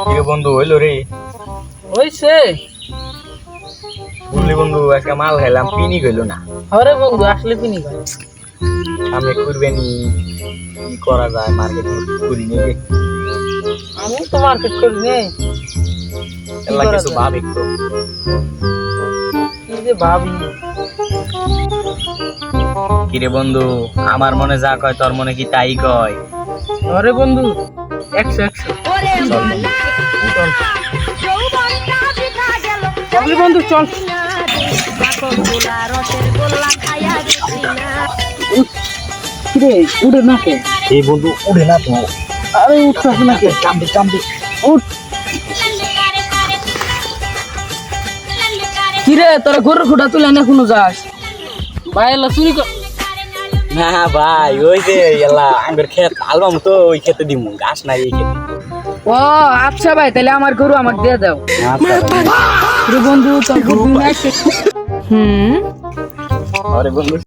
কিরে বন্ধু হইলো রে? হইছে বুঝলি বন্ধু, একটা মাল খাইলাম, পিনি গেল না। আরে বন্ধু আসলে পিনি ভাই সামনে কুরবানি, কি করা যায়? মার্কেট করি নিয়ে আমি তো মার্কেট করি নেই এলা কিছু ভাব একটু। কি যে ভাবি কিরে বন্ধু, আমার মনে যা কয় তোর মনে কি তাই কয়? আরে বন্ধু 100 চল চল বন্ধু চল কিরে উড়ে না কে? এই বন্ধু উড়ে না তো। আরে উঠতেছে না কে? কামড়ে উঠ কিরে তোরা গরুর খুঁটা তুলে না কোনো যাস ভাই এলা চুরি কর না ভাই, ওই যে এলা আঙ্গুর ক্ষেত আলবাম তো, ওই খেতে দিমু, গাছ নাই এই খেতে। ও আচ্ছা ভাই তাহলে আমার গরু আমাকে দিয়ে দাও আচ্ছা বন্ধু তোর গরু নাই? আরে বন্ধু